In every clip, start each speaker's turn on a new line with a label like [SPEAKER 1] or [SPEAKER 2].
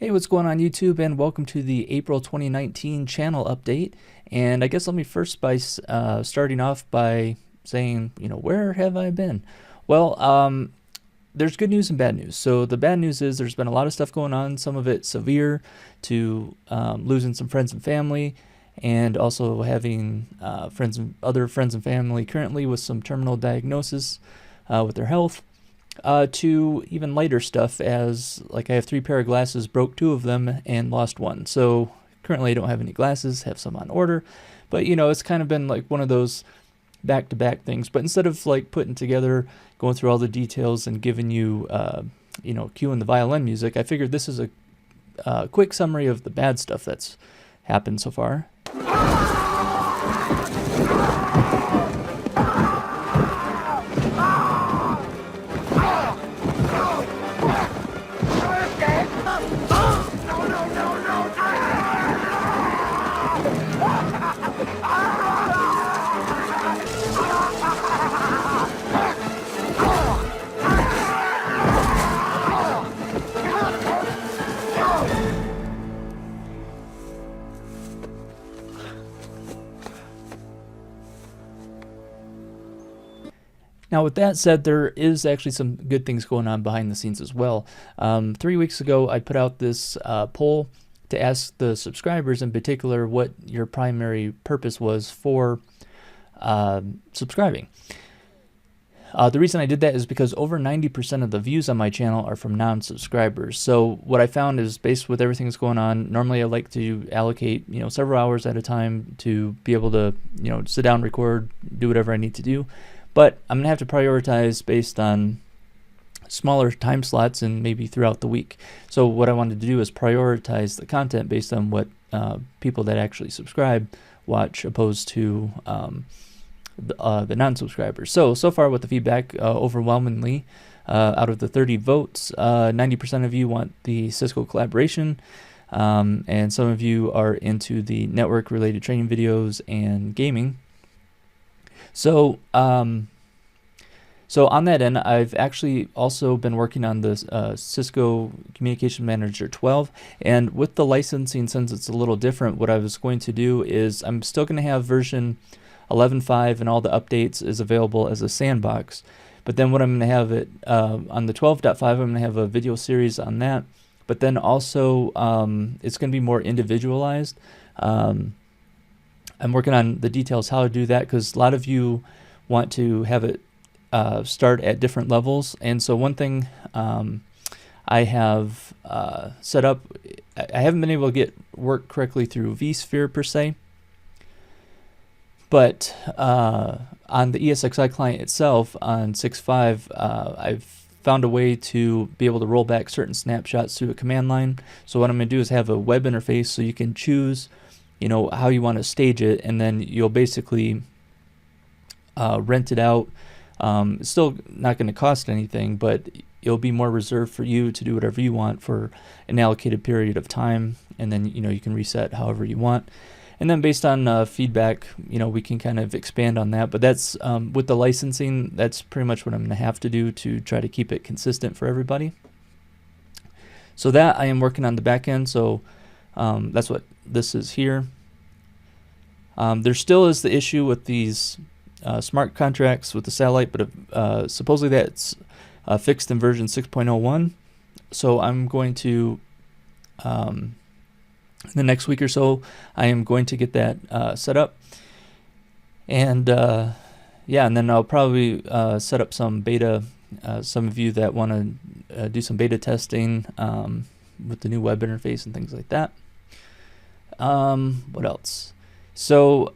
[SPEAKER 1] Hey, what's going on YouTube, and welcome to the April 2019 channel update. And I guess let me first by starting off by saying, where have I been? Well, there's good news and bad news. So the bad news is there's been a lot of stuff going on, some of it severe to losing some friends and family, and also having other friends and family currently with some terminal diagnosis with their health. To even lighter stuff, as like I have 3 pair of glasses, broke 2 of them and lost 1. So currently I don't have any glasses, have some on order, but it's kind of been like one of those back-to-back things. But instead of like putting together, going through all the details and giving you cueing the violin music, I figured this is a quick summary of the bad stuff that's happened so far. Now, with that said, there is actually some good things going on behind the scenes as well. 3 weeks ago, I put out this poll to ask the subscribers in particular what your primary purpose was for subscribing. The reason I did that is because over 90% of the views on my channel are from non-subscribers. So what I found is, based with everything that's going on, normally I like to allocate several hours at a time to be able to sit down, record, do whatever I need to do. But I'm going to have to prioritize based on smaller time slots and maybe throughout the week. So what I wanted to do is prioritize the content based on what people that actually subscribe watch, opposed to the non-subscribers. So far with the feedback, overwhelmingly, out of the 30 votes, 90% of you want the Cisco collaboration, and some of you are into the network-related training videos and gaming. So on that end, I've actually also been working on the Cisco Communication Manager 12, and with the licensing, since it's a little different, what I was going to do is I'm still going to have version 11.5 and all the updates is available as a sandbox, but then what I'm going to have it on the 12.5, I'm going to have a video series on that, but then also it's going to be more individualized. I'm working on the details how to do that, because a lot of you want to have it start at different levels. And so one thing I have set up, I haven't been able to get work correctly through vSphere per se, but on the ESXi client itself on 6.5, I've found a way to be able to roll back certain snapshots through a command line. So what I'm going to do is have a web interface so you can choose how you want to stage it, and then you'll basically rent it out. It's still not going to cost anything, but it'll be more reserved for you to do whatever you want for an allocated period of time, and then you can reset however you want. And then based on feedback, we can kind of expand on that. But that's with the licensing, that's pretty much what I'm going to have to do to try to keep it consistent for everybody. So that I am working on the back end. So that's what this is here. There still is the issue with these smart contracts with the satellite, but supposedly that's fixed in version 6.01. So I'm going to, in the next week or so, I am going to get that set up. And yeah, and then I'll probably set up some beta, some of you that want to do some beta testing with the new web interface and things like that. What else? So,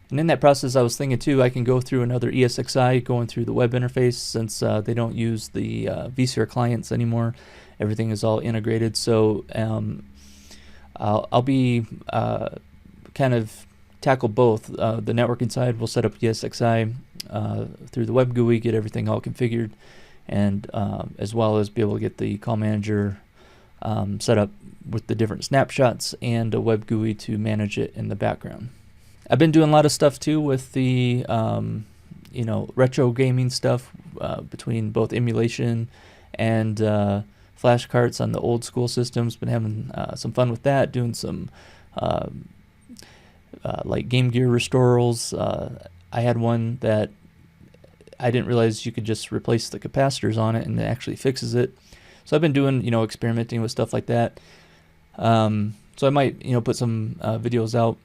[SPEAKER 1] and in that process, I was thinking too, I can go through another ESXi going through the web interface, since they don't use the vSphere clients anymore. Everything is all integrated. So I'll be kind of tackle both. The networking side, we'll set up ESXi through the web GUI, get everything all configured, and as well as be able to get the call manager set up with the different snapshots and a web GUI to manage it in the background. I've been doing a lot of stuff too with the retro gaming stuff, between both emulation and flash carts on the old school systems. Been having some fun with that, doing some like Game Gear restorals. I had one that I didn't realize you could just replace the capacitors on it and it actually fixes it. So I've been doing, experimenting with stuff like that. So I might, put some videos out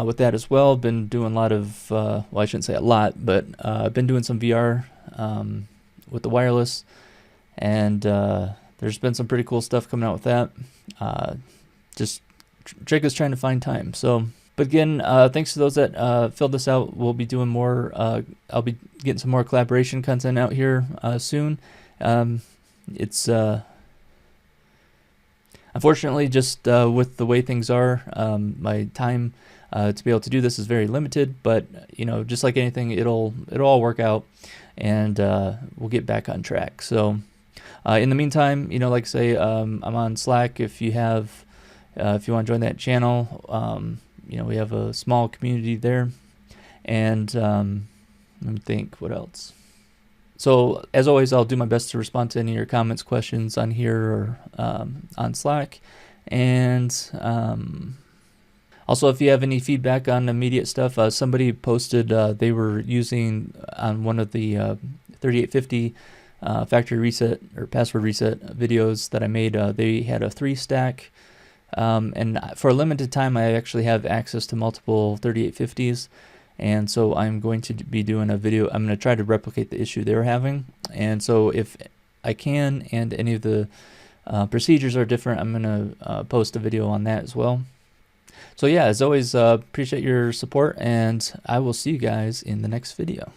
[SPEAKER 1] with that as well. Been doing a lot of, well, I shouldn't say a lot, but I've been doing some VR with the wireless, and there's been some pretty cool stuff coming out with that. Just trick is trying to find time. So, but again, thanks to those that filled this out. We'll be doing more. I'll be getting some more collaboration content out here soon. It's unfortunately just with the way things are, my time to be able to do this is very limited. But just like anything, it'll all work out, and we'll get back on track. So in the meantime, like I say, I'm on Slack. If you want to join that channel, we have a small community there, and let me think what else. So as always, I'll do my best to respond to any of your comments, questions on here or on Slack. And also, if you have any feedback on immediate stuff, somebody posted they were using on one of the 3850 factory reset or password reset videos that I made. They had a 3-stack, and for a limited time, I actually have access to multiple 3850s. And so I'm going to be doing a video. I'm going to try to replicate the issue they were having. And so if I can, and any of the procedures are different, I'm going to post a video on that as well. So yeah, as always, appreciate your support, and I will see you guys in the next video.